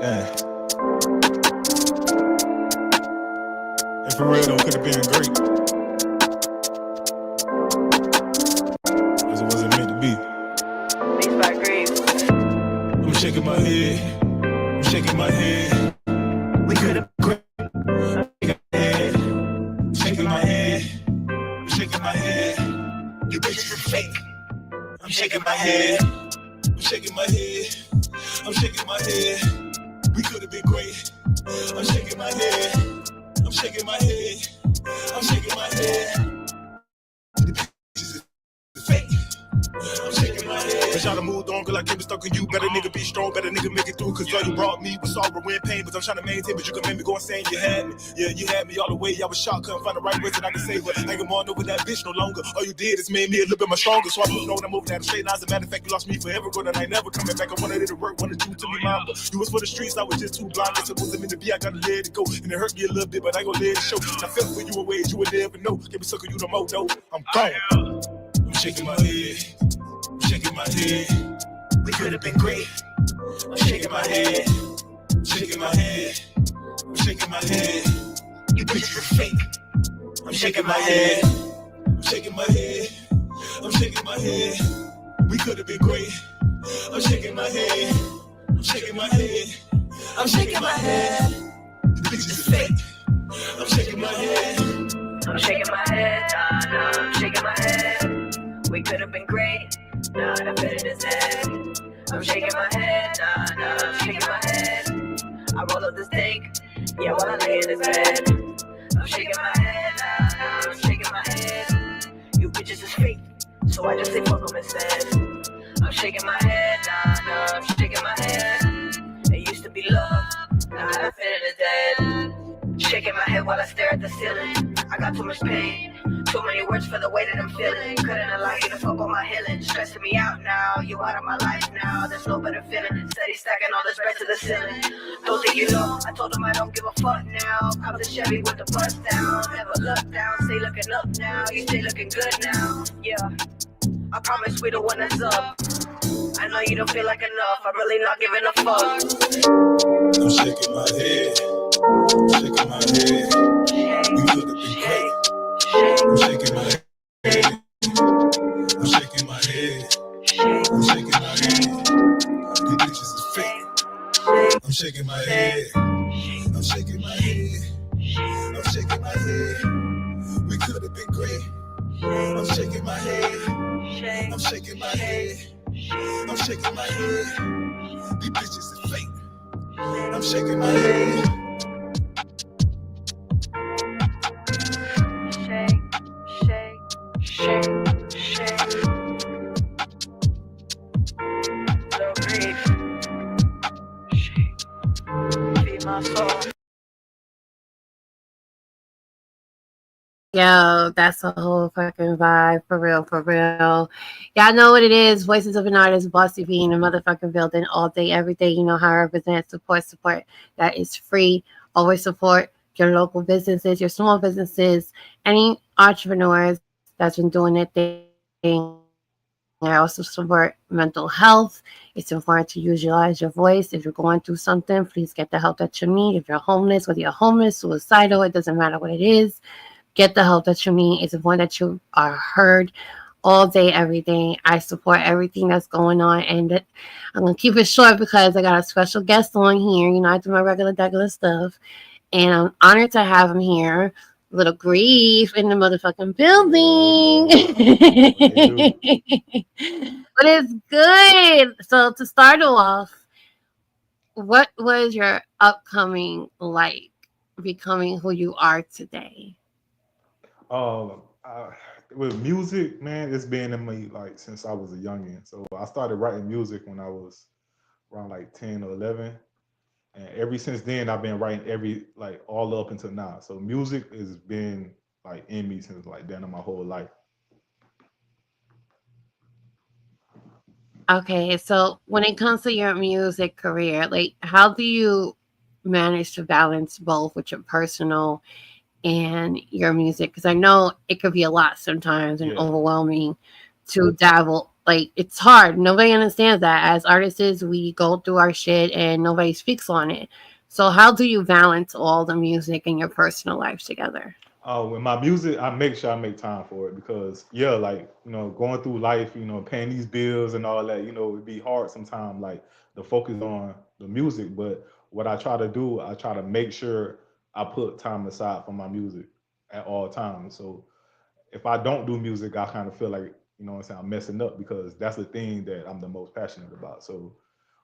Yeah. And for real though, could have been great. As it wasn't meant to be. Lil Greef. I'm shaking my head. I'm shaking my head. We could have been great. Shaking my head. I'm shaking my head. You bitches are fake. I'm shaking my head. I'm shaking my head. I'm shaking my head. We could have been great. I'm shaking my head. I'm shaking my head. I'm shaking my head. The bitches is fake. I'm shaking my head. Cause y'all done moved on, cause I keep stuck on you. Better nigga be strong, better nigga make it through. Cause all you brought me was sorrow and pain. But I'm trying to maintain, but you can make me go insane. You had me, yeah, you had me all the way. I was shocked, couldn't find the right words that I could say. But I ain't on over that bitch no longer. All you did is made me a little bit more stronger. So I moved on, I'm moving out of straight lines. As a matter of fact, you lost me forever, but I ain't never coming back. I wanted it to work, wanted you to be mine. But you was for the streets, I was just too blind. Guess it wasn't meant to be, I gotta let it go. And it hurt me a little bit, but I gon' let it show. I felt for you in ways you would never know. Can't be sucking you no more, though. I'm gone. I'm shaking my head. I'm shaking my head. We could have been great. I'm shaking my head. I'm shaking my head. I'm shaking my head. You bitches are fake. I'm shaking my head. I'm shaking my head. I'm shaking my head. We could have been great. I'm shaking my head. I'm shaking my head. I'm shaking my head. You bitches are fake. I'm shaking my head. I'm shaking my head, nah, I'm shaking my head. We could have been great, nah, that fit in his head. I'm shaking my head, nah, I'm shaking my head. I roll up the steak, yeah, while I lay in his bed. I'm shaking my head, nah, I'm shaking my head. You bitches is fake, so I just say fuck them instead. I'm shaking my head, nah, I'm shaking my head. It used to be love, nah, that fit in his dead. Shaking my head while I stare at the ceiling. I got too much pain, too many words for the way that I'm feeling. Couldn't allow you to fuck on my healing. Stressing me out now, you out of my life now. There's no better feeling. Steady stacking all this bread to the ceiling. Don't think you know, I told him I don't give a fuck now. Cop the Chevy with the bust down. Never look down, stay looking up now. You stay looking good now, yeah. I promise we the one that's up. I know you don't feel like enough, I'm really not giving a fuck. I'm shaking my head. I'm shaking my head. You could have been great. I'm shaking my head. I'm shaking my head. I'm shaking my head. You bitches is fake. I'm shaking my head. I'm shaking my head. I'm shaking my head. We could have been great. I'm shaking my head. I'm shaking my head. I'm shaking my head. These bitches is fake. I'm shaking my head. Shake. Lil Greef. Shake. Feed my soul. Yo, that's a whole fucking vibe, for real, for real. Y'all know what it is. Voices of an Artist, Bossy B in the motherfucking building all day, every day. You know how I represent support. That is free. Always support your local businesses, your small businesses, any entrepreneurs that's been doing their thing. I also support mental health. It's important to utilize your voice. If you're going through something, please get the help that you need. If you're homeless, whether you're homeless, suicidal, it doesn't matter what it is. Get the help that you need. It's important that you are heard all day, every day. I support everything that's going on. And I'm going to keep it short because I got a special guest on here. You know, I do my regular stuff. And I'm honored to have him here. Lil Greef in the motherfucking building. But it's good. So to start off, what was your upcoming like becoming who you are today? Um, I, with music, man, it's been in me like since I was a youngin. So I started writing music when I was around like 10 or 11, and ever since then I've been writing every like all up until now. So music has been like in me since like then of my whole life. Okay, so when it comes to your music career, like how do you manage to balance both with your personal and your music? Because I know it could be a lot sometimes and Yeah. overwhelming to dabble Like it's hard. Nobody understands that. As artists, we go through our shit and nobody speaks on it. So how do you balance all the music and your personal life together? With my music, I make sure I make time for it because yeah, like going through life, paying these bills and all that, it'd be hard sometimes, like to focus on the music. But what I try to do, I try to make sure I put time aside for my music at all times. So if I don't do music, I kind of feel like what I'm saying, I'm messing up because that's the thing that I'm the most passionate about. So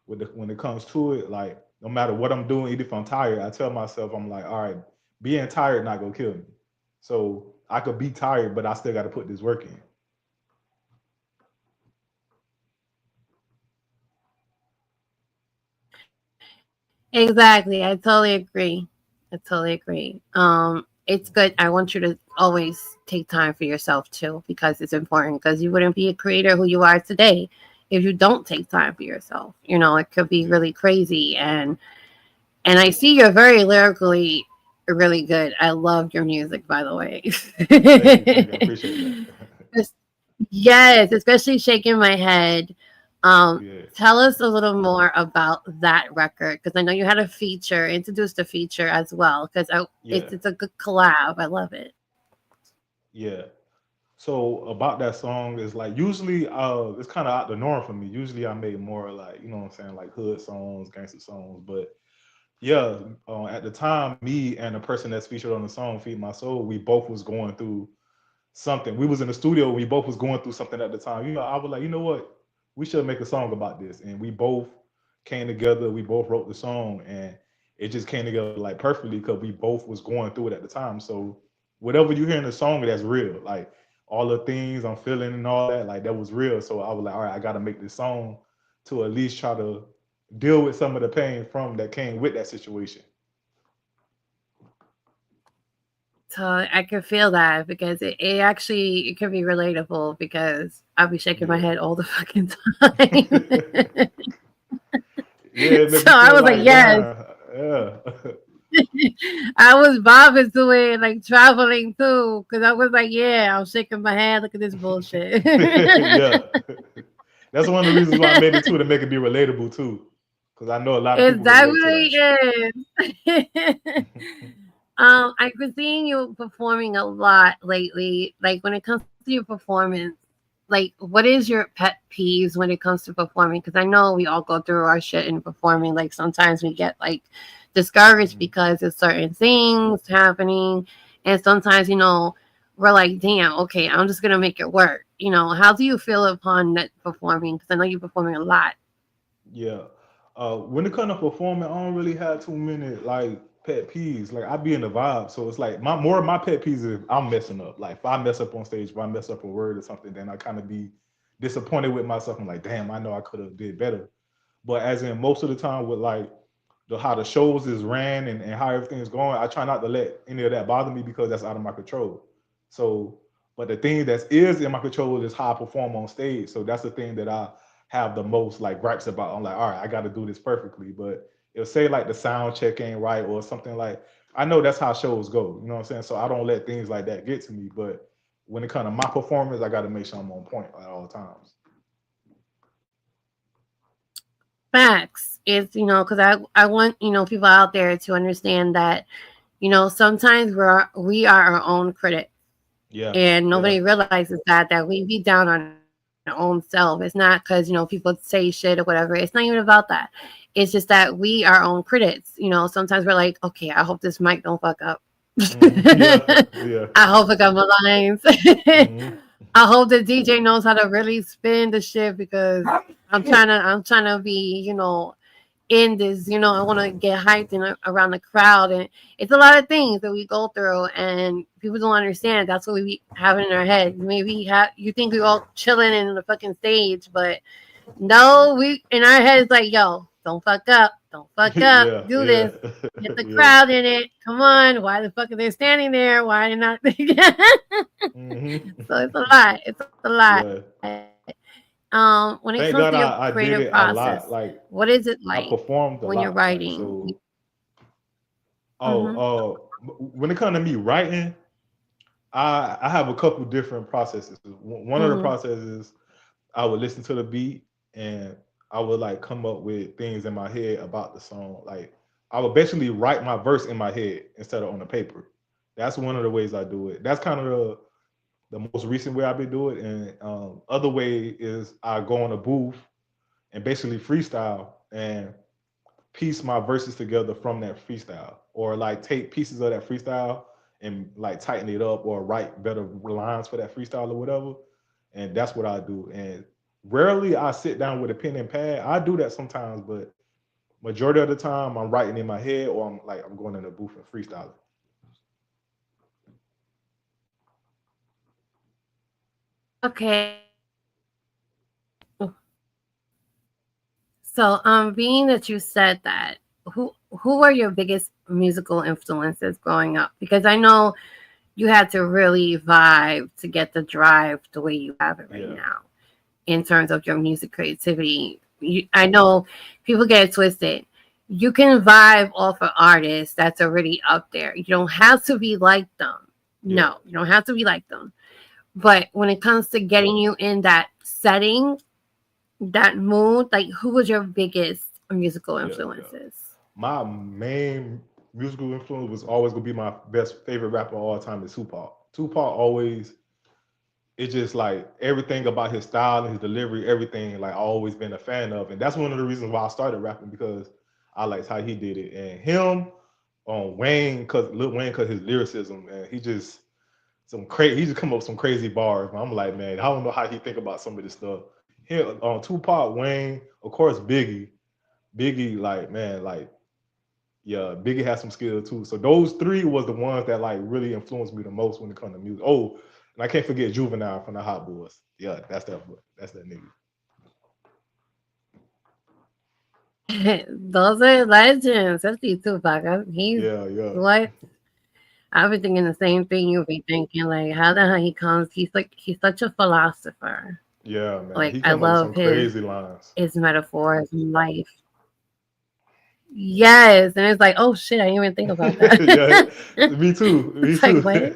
when it comes to it, like no matter what I'm doing, even if I'm tired, I tell myself I'm like, all right, being tired not gonna kill me. So I could be tired, but I still got to put this work in. Exactly. I totally agree. I totally agree. It's good. I want you to always take time for yourself too, because it's important. Because you wouldn't be a creator who you are today if you don't take time for yourself. You know, it could be Yeah. really crazy. And I see you're very lyrically really good. I love your music, by the way. Thank you, thank you. I appreciate that. Yes, especially shaking my head. Yeah, Tell us a little more about that record because I know you had a feature, introduced a feature as well. Because yeah, it's a good collab. I love it. yeah. So about that song is like usually it's kind of out the norm for me. Usually I make more like what I'm saying, like hood songs, gangster songs. But yeah, at the time, me and the person that's featured on the song "Feed My Soul," we both was going through something. We was in the studio. We both was going through something at the time. I was like, you know what? We should make a song about this. And we both came together. We both wrote the song, and it just came together like perfectly because we both was going through it at the time. So whatever you hear in the song, that's real. Like all the things I'm feeling and all that, like that was real. So I was like, all right, I got to make this song to at least try to deal with some of the pain from that came with that situation. So I can feel that because it actually it can be relatable because I'll be shaking my Yeah. head all the fucking time. Yeah, it make So you I feel was like, like, yes. damn, yeah. I was bobbing to it, like traveling too, because I was like, yeah, I'm shaking my head. Look at this bullshit. Yeah. That's one of the reasons why I made it too, to make it be relatable too. Because I know a lot of Is people can that relate to what that. it is? I've been seeing you performing a lot lately. Like when it comes to your performance, like what is your pet peeves when it comes to performing? Because I know we all go through our shit in performing. Like sometimes we get like discouraged Mhm. because there's certain things happening, and sometimes we're like, damn, okay, I'm just gonna make it work. How do you feel upon that performing? Because I know you're performing a lot. Yeah. When it comes to performing, I don't really have too many like pet peeves. Like I be in the vibe, so it's like my more of my pet peeves is I'm messing up. Like if I mess up on stage, if I mess up a word or something, then I kind of be disappointed with myself. I'm like, damn, I know I could have did better. But as in most of the time with like how the shows is ran and how everything is going, I try not to let any of that bother me because that's out of my control. So, but the thing that is in my control is how I perform on stage. So that's the thing that I have the most like gripes about. I'm like, all right, I got to do this perfectly. But if say like the sound check ain't right or something, like I know that's how shows go. You know what I'm saying? So I don't let things like that get to me. But when it comes to my performance, I got to make sure I'm on point at all times. Facts. It's because I want people out there to understand that sometimes we are our own critic, Yeah, and yeah, nobody realizes that we be down on our own self. It's not because people say shit or whatever. It's not even about that. It's just that we are own critics. Sometimes we're like, okay, I hope this mic don't fuck up. yeah, yeah. I hope I got my lines. Hmm. I hope the DJ knows how to really spin the shit because I'm trying to be, in this, I want to get hyped around the crowd. And it's a lot of things that we go through and people don't understand. That's what we be having in our heads. Maybe you think we all chilling in the fucking stage, but no, we in our heads like, yo, don't fuck up. Don't fuck up. Yeah, Do yeah, this. Get the yeah. crowd in it. Come on. Why the fuck are they standing there? Why are they not? Hmm. So it's a lot. It's a lot. Yeah. When it comes to your Thank creative God I did process, it a lot. what Like is it like I when performed a you're lot. Like writing? so. Mm-hmm. When it comes to me writing, I have a couple different processes. One of the Mm-hmm. processes I would listen to the beat and I would like come up with things in my head about the song. Like I would basically write my verse in my head instead of on the paper. That's one of the ways I do it. That's kind of the most recent way I've been doing it. And other way is I go in a booth and basically freestyle and piece my verses together from that freestyle, or like take pieces of that freestyle and like tighten it up or write better lines for that freestyle or whatever. And that's what I do. And rarely I sit down with a pen and pad. I do that sometimes, but majority of the time I'm writing in my head or I'm going in the booth and freestyling. Okay. So, being that you said that, who were your biggest musical influences growing up? Because I know you had to really vibe to get the drive the way you have it right Yeah. now in terms of your music creativity. I know people get it twisted. You can vibe off an artist that's already up there. You don't have to be like them. Yeah. No, you don't have to be like them. But when it comes to getting you in that setting, that mood, like who was your biggest musical Yeah. Yeah. influences? My main musical influence was always gonna be my best favorite rapper of all time is Tupac. Tupac always, it's just like everything about his style and his delivery, everything like I always been a fan of, and that's one of the reasons why I started rapping because I liked how he did it, and him on Wayne, cause Lil Wayne, cause his lyricism, and he just he just come up with some crazy bars. I'm like, man, I don't know how he think about some of this stuff. Here on Tupac, Wayne, of course, Biggie, like man, like yeah, Biggie has some skill too. So those three was the ones that like really influenced me the most when it comes to music. Oh, and I can't forget Juvenile from the Hot Boys. Yeah, that's that nigga. Those are legends. Especially Tupac. He's Yeah, yeah, what I've been thinking the same thing you'll be thinking. Like how the hell he comes? He's such a philosopher. yeah, man. Like He I come up with love some crazy lines. his metaphors in life. Yes, and it's like, oh shit, I didn't even think about that. Yeah, me too, me It's like too. what?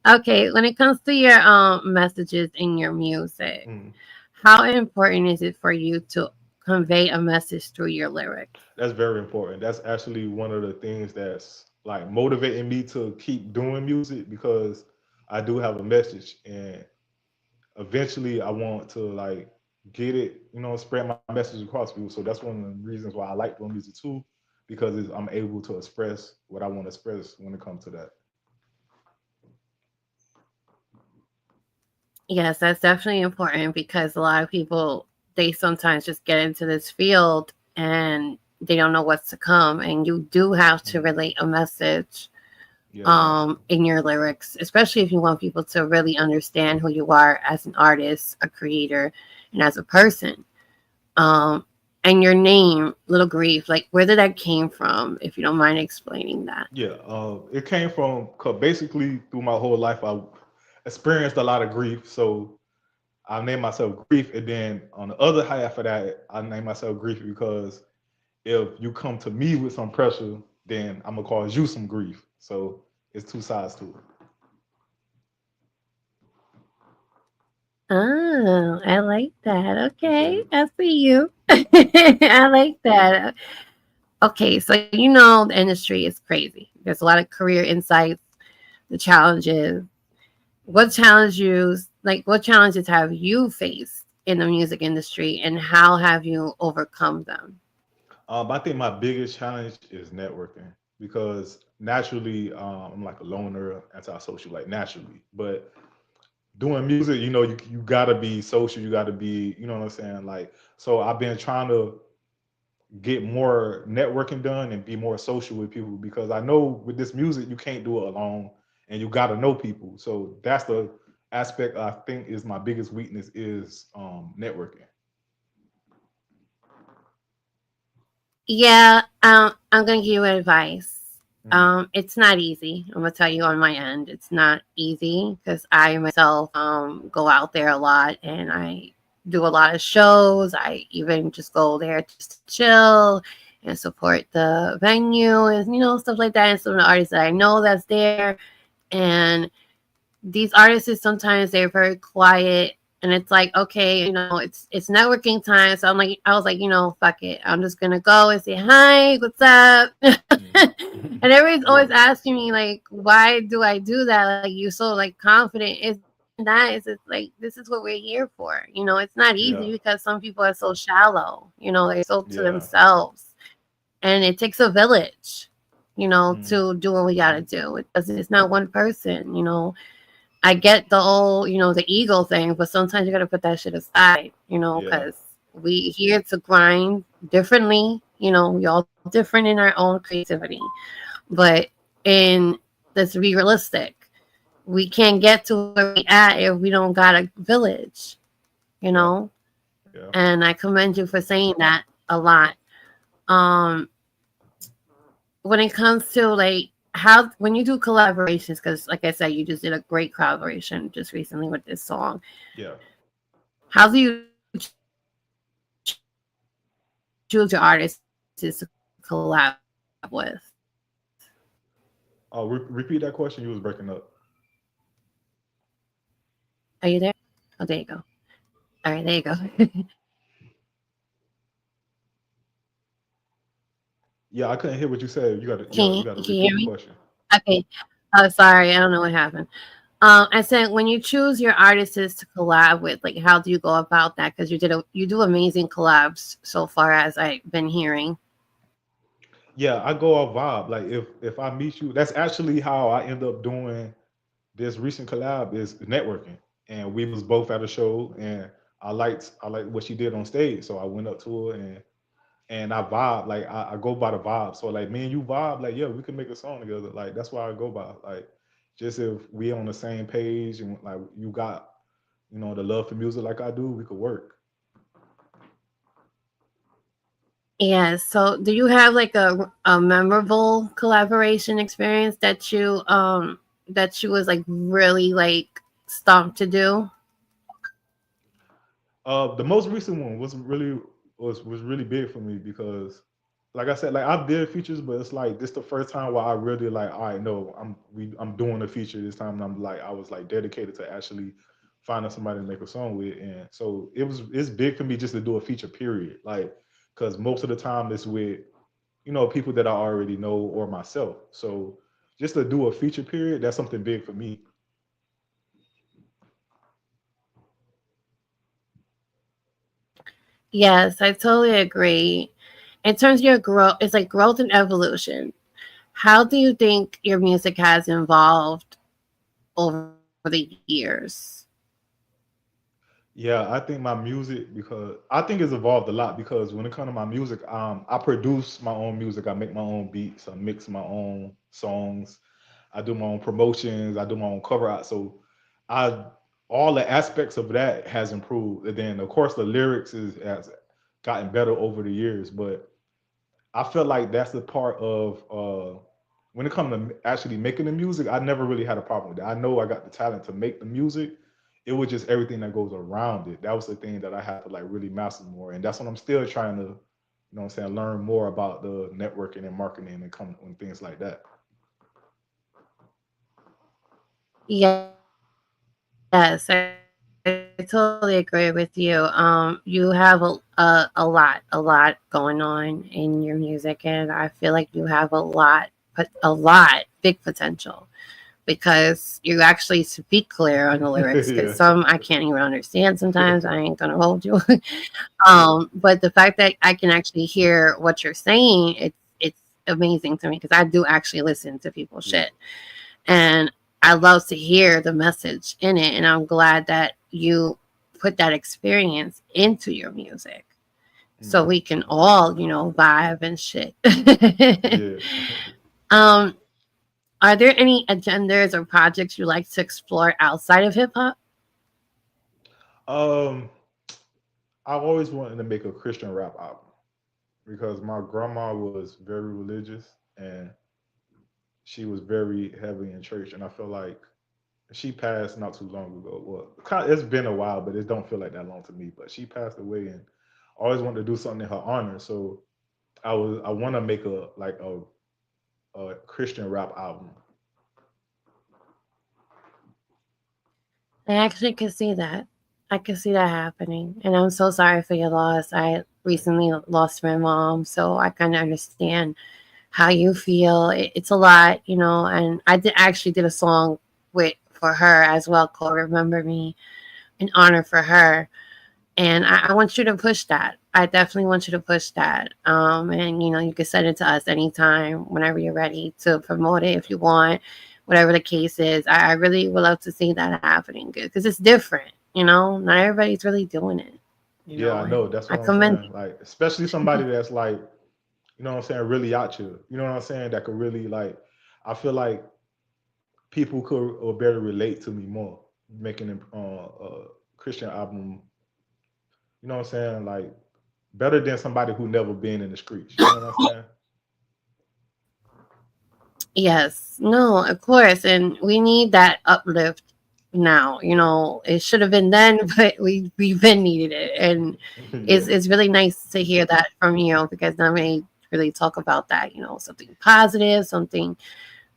Okay, when it comes to your messages in your music, Mm. how important is it for you to convey a message through your lyrics? That's very important. That's actually one of the things that's like motivating me to keep doing music because I do have a message and eventually I want to like get it, spread my message across people. So that's one of the reasons why I like doing music too, because I'm able to express what I want to express when it comes to that. Yes, that's definitely important because a lot of people they sometimes just get into this field and they don't know what's to come, and you do have to Mhm. relate a message Yeah, yeah, in your lyrics, especially if you want people to really understand who you are as an artist, a creator, and as a person. Um, and your name, Little Grief, like where did that came from? If you don't mind explaining that. yeah. It came from 'cause basically through my whole life I experienced a lot of grief. So I named myself Grief, and then on the other half of that, I named myself Grief because if you come to me with some pressure, then I'm gonna cause you some grief. So it's two sides to it. Oh, I like that. You feel Okay, me? I see you. I like that. Okay, so you know the industry is crazy. There's a lot of career insights, the challenges. What challenges have you faced in the music industry and how have you overcome them? I think my biggest challenge is networking because naturally I'm like a loner, antisocial, like naturally. But doing music, you gotta be social. You gotta be, you know what I'm saying? Like, so I've been trying to get more networking done and be more social with people because I know with this music you can't do it alone and you got to know people. So that's the aspect I think is my biggest weakness is networking. Yeah, I'm gonna give you advice. Mhm. It's not easy. I'm gonna tell you on my end, it's not easy because I myself go out there a lot and I do a lot of shows. I even just go there just to chill and support the venue and stuff like that. And some of the artists that I know that's there, and these artists is sometimes they're very quiet, and it's like, okay, it's networking time. So I was like, fuck it. I'm just gonna go and say hi, what's up? Mhm. And everybody's Yeah, always asking me like, why do I do that? Like you're so like confident. It's not even that. It's just like this is what we're here for. It's not easy yeah, because some people are so shallow. They're so to yeah. themselves, and it takes a village. Mm, To do what we gotta do. It's not one person. I get the whole, the ego thing, but sometimes you got to put that shit aside, yeah. because we here to grind differently. We all different in our own creativity, but in let's be realistic. We can't get to where we at if we don't got a village, you Yeah, know. yeah. And I commend you for saying that a lot. Um, when it comes to like how when you do collaborations, because like I said, you just did a great collaboration just recently with this song. Yeah. How do you choose your artists to collab with? Oh, repeat that question. You was breaking up. Are you there? Oh, there you go. All right, there you go. Yeah, I couldn't hear what you said. You got to Can you repeat hear the me? question. Okay. Oh, sorry. I don't know what happened. I said when you choose your artists to collab with, like, how do you go about that? Because you do amazing collabs so far as I've been hearing. Yeah, I go off vibe. Like if I meet you, that's actually how I end up doing this recent collab is networking. And we was both at a show, and I liked what she did on stage, so I went up to her and I vibe. Like I go by the vibe. So like me and you vibe. Like yeah, we can make a song together. Like that's why I go by. Like just if we on the same page and like you got the love for music like I do, we could work. Yeah. So, do you have like a memorable collaboration experience that you was like really like stumped to do? The most recent one was really big for me because, like I said, like I did features, but it's like this the first time where I really like, all right, no, I'm doing a feature this time, and I was like dedicated to actually finding somebody to make a song with, and so it's big for me just to do a feature period, like because most of the time it's with people that I already know or myself, so just to do a feature period, that's something big for me. Yes, I totally agree. In terms of your growth, it's like growth and evolution. How do you think your music has evolved over the years? Yeah, I think my music because I think it's evolved a lot because when it comes to my music, I produce my own music. I make my own beats. I mix my own songs. I do my own promotions. I do my own cover art. So, I all the aspects of that has improved. And then of course the lyrics has gotten better over the years. But I feel like that's the part of when it comes to actually making the music, I never really had a problem with that. I know I got the talent to make the music. It was just everything that goes around it. That was the thing that I had to like really master more. And that's what I'm still trying to, what I'm saying, learn more about the networking and marketing and come and things like that. Yes, I totally agree with you. You have a lot going on in your music, and I feel like you have a lot, big potential because you actually speak clear on the lyrics. Because Yeah. some I can't even understand. Sometimes I ain't gonna hold you. But the fact that I can actually hear what you're saying, it's amazing to me because I do actually listen to people's Yeah. shit, and I love to hear the message in it. And I'm glad that you put that experience into your music so Hmm. we can all, vibe and shit. Yeah. um, are there any agendas or projects you like to explore outside of hip hop? um, I've always wanted to make a Christian rap album because my grandma was very religious and she was very heavy in church, and I feel like she passed not too long ago. Well, it's been a while, but it don't feel like that long to me. But she passed away, and I always wanted to do something in her honor. So I want to make a Christian rap album. I actually could see that. I could see that happening. And I'm so sorry for your loss. I recently lost my mom, so I kind of understand how you feel. It's a lot, you know. And I did actually did a song with for her as well called "Remember Me" in honor for her. And I want you to push that. I definitely want you to push that. And you can send it to us anytime, whenever you're ready to promote it if you want, whatever the case is. I really would love to see that happening because it's different. Not everybody's really doing it. Yeah, I know. And That's I what I'm commend saying. Like, especially somebody that's like, you know what I'm saying, really out here. You know what I'm saying? That could really like. I feel like people could or better relate to me more making a Christian album. You know what I'm saying? Like better than somebody who never been in the streets. You know what I'm saying? Yes, no, of course, and we need that uplift now. It should have been then, but we've been needed it, and Yeah, it's really nice to hear that from you because now we really talk about that. Something positive, something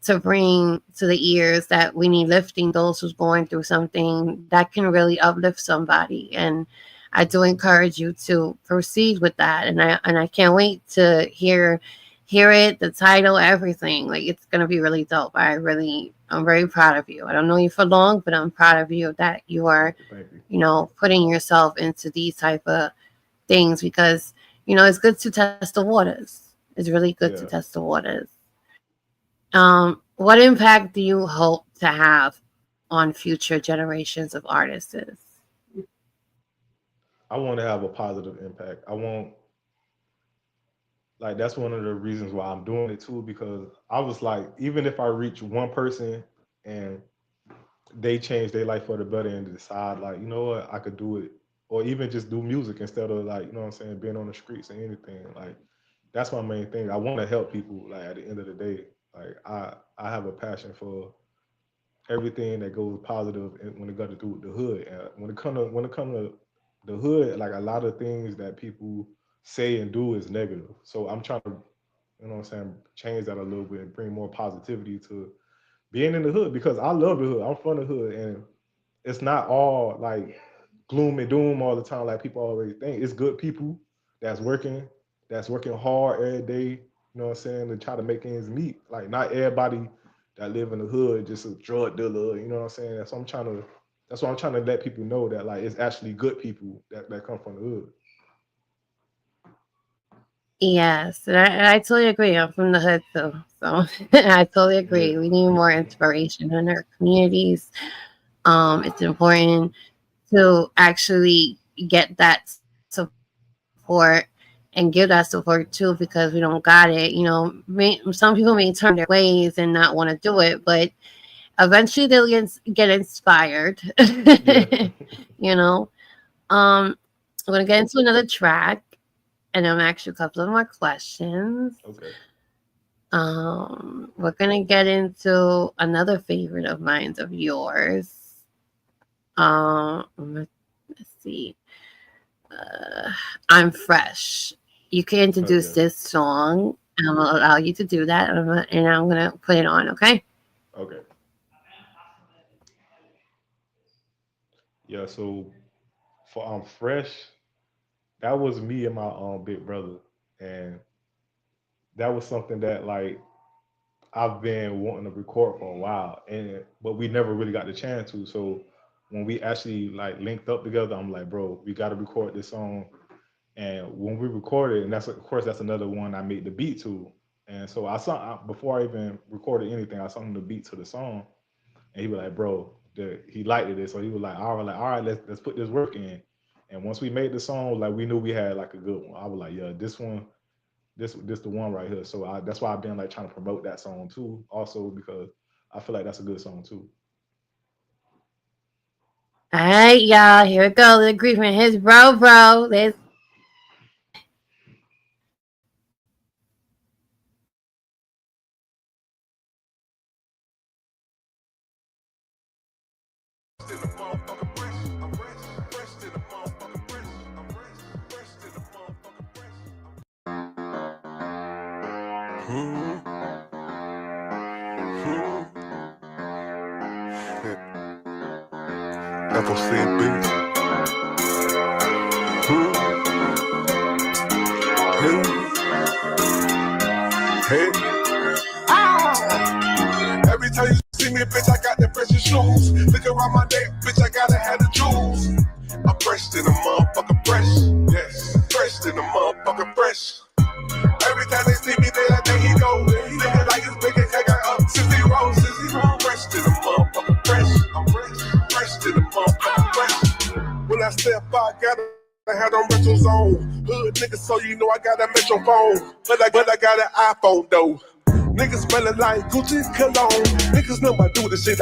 to bring to the ears that we need lifting those who's going through something that can really uplift somebody. And I do encourage you to proceed with that. And I can't wait to hear it, the title, everything. Like it's gonna be really dope. I'm very proud of you. I don't know you for long, but I'm proud of you that you are, thank you, thank you. putting yourself into these type of things because it's good to test the waters. It's really good to Yeah, test the waters. What impact do you hope to have on future generations of artists? I want to have a positive impact. I want like that's one of the reasons why I'm doing it too because I was like, even if I reach one person and they change their life for the better and decide like, you know what, I could do it, or even just do music instead of like, you know what I'm saying, being on the streets or anything. Like that's my main thing. I want to help people. Like at the end of the day, like I have a passion for everything that goes positive when it got to do with the hood. And when it come to the hood, like a lot of things that people say and do is negative. So I'm trying to, you know what I'm saying, change that a little bit and bring more positivity to being in the hood because I love the hood. I'm from the hood and it's not all like gloom and doom all the time like people always think. It's good people that's working, that's working hard every day, you know what I'm saying, to try to make ends meet. Like not everybody that live in the hood just a drug dealer, you know what I'm saying? That's why I'm trying to let people know that like it's actually good people that come from the hood. Yes, and I totally agree. I'm from the hood too, so I totally Yeah. agree. We need more inspiration in our communities. It's important to actually get that support and give that support too because we don't got it. Some people may turn their ways and not want to do it, but eventually they'll get inspired. Yeah. you know. Um, I'm gonna get into another track, and I'm gonna ask you a couple of more questions. Okay. We're gonna get into another favorite of mine of yours. Let's see. Uh, I'm fresh. You can introduce Yeah. this song. And I'm gonna allow you to do that, and I'm gonna put it on. Okay. Okay. Yeah, so for fresh, that was me and my big brother. And that was something that like I've been wanting to record for a while, and but we never really got the chance to. So when we actually like linked up together, I'm like, bro, we got to record this song. And when we recorded, and that's of course that's another one I made the beat to. And so before I even recorded anything, I sung the beat to the song, and he was like, bro, he liked it. So he was all right, let's put this work in. And once we made the song, like we knew we had like a good one. I was like, yeah, this one this the one right here. So that's why I've been like trying to promote that song too. Also because I feel like that's a good song too. All right, y'all. Here we go. The agreement. His bro. Let's get it. FOC beats. Hey. Every time you see me, bitch, I got the precious shoes. Look around my neck, bitch, I gotta have the jewels. I'm fresh in the motherfucking fresh. Yes, fresh in the motherfucking fresh. Every time they see me, they like, there he go. Nigga like his big I got up 60 rolls. Fresh in the motherfucking fresh. I'm fresh in the motherfucking fresh. When I step out, I had on retro zone. Hood nigga, so you know I got a metro phone. But I got an iPhone though. Niggas smelling like Gucci cologne. Niggas know I do this shit,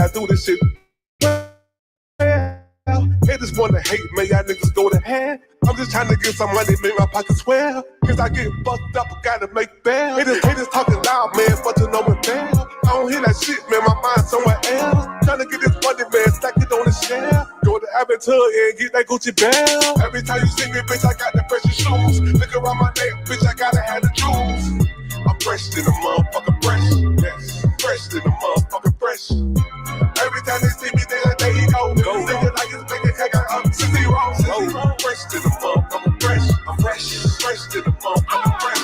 haters wanna hate me, y'all niggas go to hell. I'm just trying to get some money, make my pockets swell. Cause I get fucked up, I gotta make bail. Haters talking loud, man, but you know it fail. I don't hear that shit, man, my mind somewhere else. Trying to get this money, man, stack it on the shelf. Go to Avatar and get that Gucci bell. Every time you see me, bitch, I got the precious shoes. Look around my neck, bitch, I gotta have the jewels. I'm fresh in the motherfucking fresh. Yes, fresh in the motherfucking fresh. Every time they see me, they like, there he go. Nigga like his nigga, I got up 60 rolls. Fresh in the motherfucking fresh. I'm fresh in the motherfucking fresh.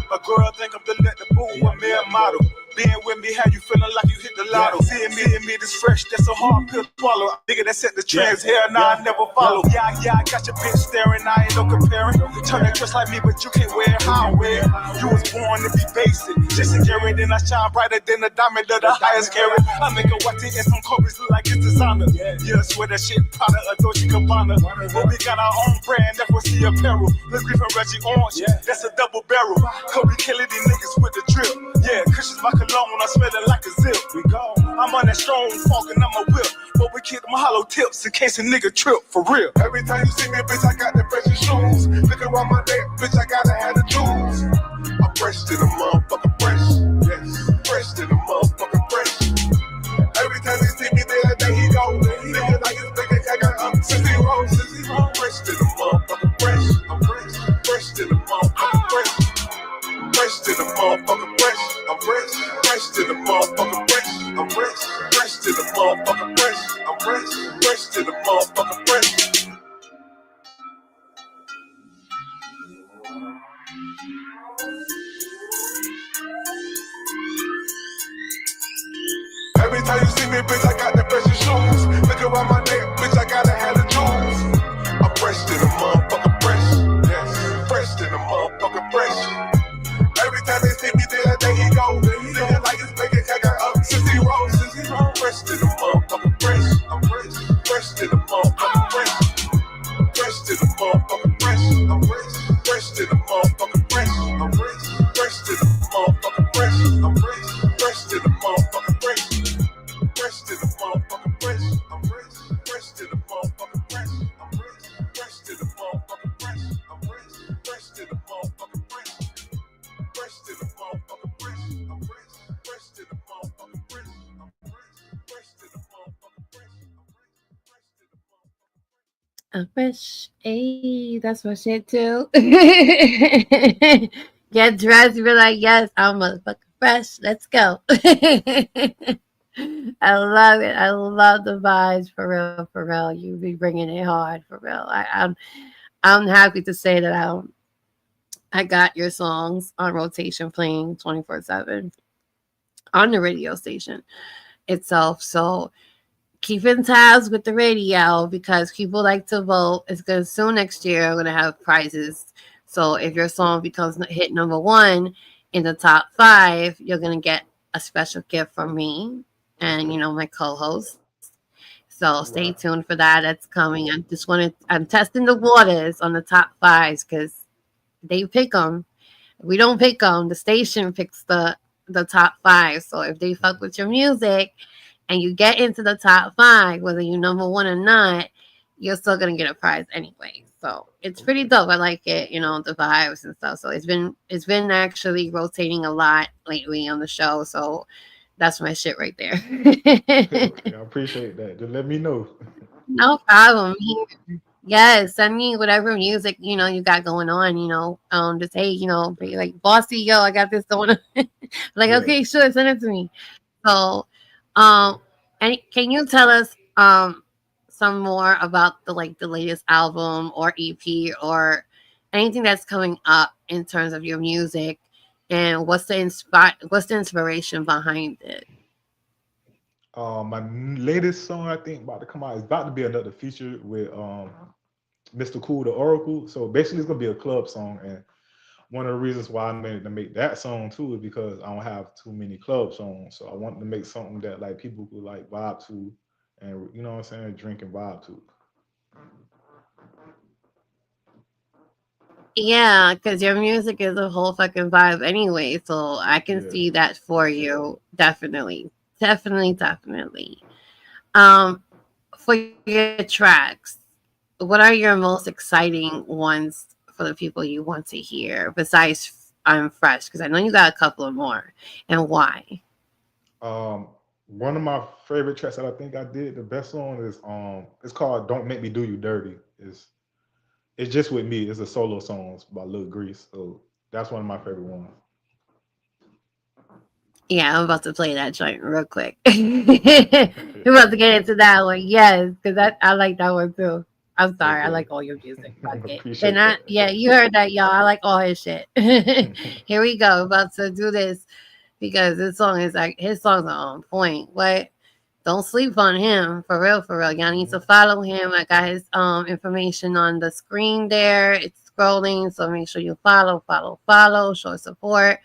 A girl think I'm the let the boo, a mere model. Being with me, how you feeling like you hit the lotto? Seeing me this fresh, that's a hard pill to swallow. Nigga that set the trends, hell nah, I never follow. Yeah, I got your bitch staring, I ain't no comparing. Turn that dress like me, but you can't wear how I wear. You was born to be basic, just a carrot, and I shine brighter than a diamond of the highest carat. I make a watty and some Kobe's look like it's designer. Yeah, I swear that shit Prada or Dolce Gabbana. But we got our own brand, that's what's the apparel. Lil Greef and Reggie Orange, that's a double barrel. Kobe killing these niggas with the drip. Yeah, Christian's my cologne, I smell it like a zip. We go. I'm on that strong fog and I'm a whip. But we keep them hollow tips in case a nigga trip, for real. Every time you see me, bitch, I got the precious shoes. Look around my neck, bitch, I gotta have the jewels. I'm fresh in the motherfucking fresh. Yes, fresh in the motherfucking fresh. Every time they see me, they like, there he go. Nigga like his nigga, I got up 60 rolls. Fresh in the motherfucking fresh. I'm fresh in the motherfucking fresh. Fresh to the motherfucking fresh. I'm fresh to the motherfucking fresh. I'm fresh to the motherfucking fresh. I'm fresh to the motherfucking fresh. Every time you see me, bitch, I got the precious shoes. Look around my neck, bitch, I gotta have the jewels. I'm fresh to the motherfucking fresh. Yes, fresh to the motherfucking fresh. Every time they see me, they like, there he go. Nigga like his nigga, I got up 60 rolls. Fresh to the motherfucking fresh. I'm fresh to the motherfucking fresh. Fresh to the motherfucking fresh. I'm fresh to the motherfucking fresh. I'm fresh to the motherfucking fresh. I'm fresh to the motherfucking fresh. Fresh to the motherfucking fresh. I'm fresh to the motherfucking fresh. I'm fresh to the motherfucking fresh. I'm fresh to the motherfucking fresh. Fresh to the motherfucking fresh. I'm fresh to the motherfucking fresh. I'm fresh to the motherfucking fresh. I'm fresh. Hey, that's my shit too. Get dressed, be like, yes, I'm motherfucking fresh. Let's go. I love it. I love the vibes for real, for real. You be bringing it hard for real. I'm happy to say that I got your songs on rotation playing 24/7 on the radio station itself. So keep in tabs with the radio because people like to vote. It's going to soon next year. I'm going to have prizes. So if your song becomes hit number 1 in the top 5, you're going to get a special gift from me and my co-host. So stay tuned for that. That's coming. I'm testing the waters on the top 5s because they pick them. We don't pick them. The station picks the top 5. So if they fuck with your music and you get into the top 5, whether you're number 1 or not, you're still gonna get a prize anyway. So it's pretty dope. I like it, the vibes and stuff. So it's been actually rotating a lot lately on the show. So that's my shit right there. I appreciate that. Just let me know. No problem. Yes, send me whatever music you got going on. Just hey, be like, bossy, yo, I got this going on. Like, okay, sure, send it to me. So, and can you tell us some more about the latest album or EP or anything that's coming up in terms of your music, and what's the inspiration behind it? My latest song I think about to come out is about to be another feature with Mr. Cool the Oracle. So basically it's gonna be a club song, and one of the reasons why I made to make that song too is because I don't have too many club songs. So I wanted to make something that like people could like vibe to, and you know what I'm saying, drink and vibe to. Yeah, because your music is a whole fucking vibe anyway, so I can Yeah. see that for you. Definitely. Definitely, definitely. Um, for your tracks, what are your most exciting ones for the people you want to hear besides I'm Fresh? Because I know you got a couple of more. And why? Um, One of my favorite tracks that I think I did the best song is it's called "Don't Make Me Do You Dirty." It's just with me. It's a solo song by Lil Greef. So that's one of my favorite ones. Yeah, I'm about to play that joint real quick. We're about to get into that one. Yes, because I like that one too. I'm sorry. I Okay. like all your music. Fuck it. And Appreciate that. yeah, you heard that, y'all. I like all his shit. Here we go. About to do this because this song is like his songs are on point. What? Don't sleep on him for real, for real. Y'all need to follow him. I got his information on the screen there. It's scrolling, so make sure you follow, show support.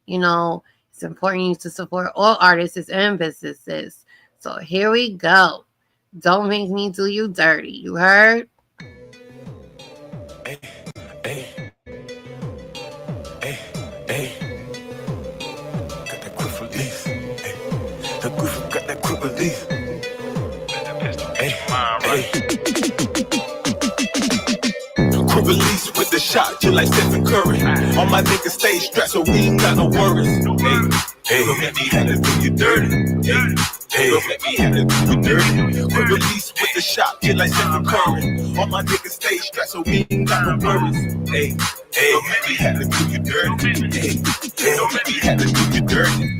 You know, it's important to support all artists and businesses. So here we go. Don't make me do you dirty. You heard? Hey, hey, hey, hey. Got that quick release. Hey, the Griffin got that quick release. Hey, hey. Quick release with the shot, just like Stephen Curry. All my niggas stay strapped, so we ain't got no worries. Hey, don't let me have to do you dirty. Hey, don't let me have to do you dirty. Quick release with the shot, just like Stephen Curry. All my niggas stay strapped, so we ain't got no worries. Hey, don't let me have to do you dirty. Hey, don't let me have to do you dirty.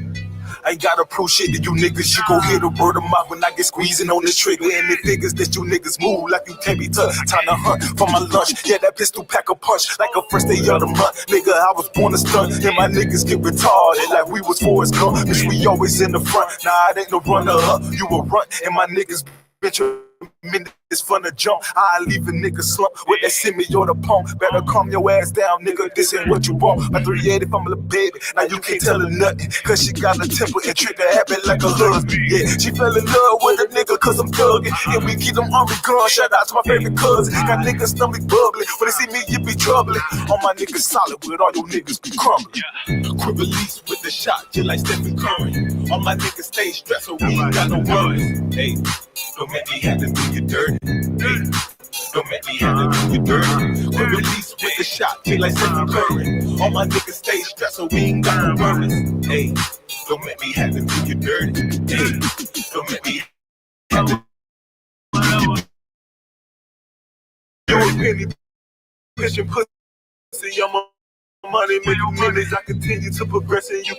I ain't gotta prove shit to you niggas. You gon' hear the word of mouth when I get squeezing on this trigger. And it figures that you niggas move like you can't be touched. Time to hunt for my lunch. Yeah, that pistol pack a punch like a first day of the month. Nigga, I was born to stunt. And my niggas get retarded like we was Forrest Gump. Bitch, we always in the front. Nah, it ain't no runner up. You a run. And my niggas bitch minutes fun to jump. I leave a nigga slump with that semi or the pump. Better calm your ass down, nigga. This ain't what you want. My 380 from a little baby. Now you can't tell her nothing. Cause she got a temper and treat her habit like a husband. Yeah, she fell in love with a nigga cause I'm thugging. And we keep them army guns. Shout out to my favorite cousin. Got niggas stomach bubbling. When they see me, you be troubling. All my niggas solid with all your niggas be crumbling. Quick release with the shot, just like Stephen Curry. All my niggas stay strapped, so we ain't got no worries. Hey, don't make me have to do you dirty. Hey, don't make me have to do you dirty. Quick release with the shot, just like Stephen Curry. All my niggas stay strapped, so we ain't got no worries. Hey, don't make me have to do you dirty. Hey, don't make me have to do a penny pushing pussy. I'm a money making minutes. I continue to progress and you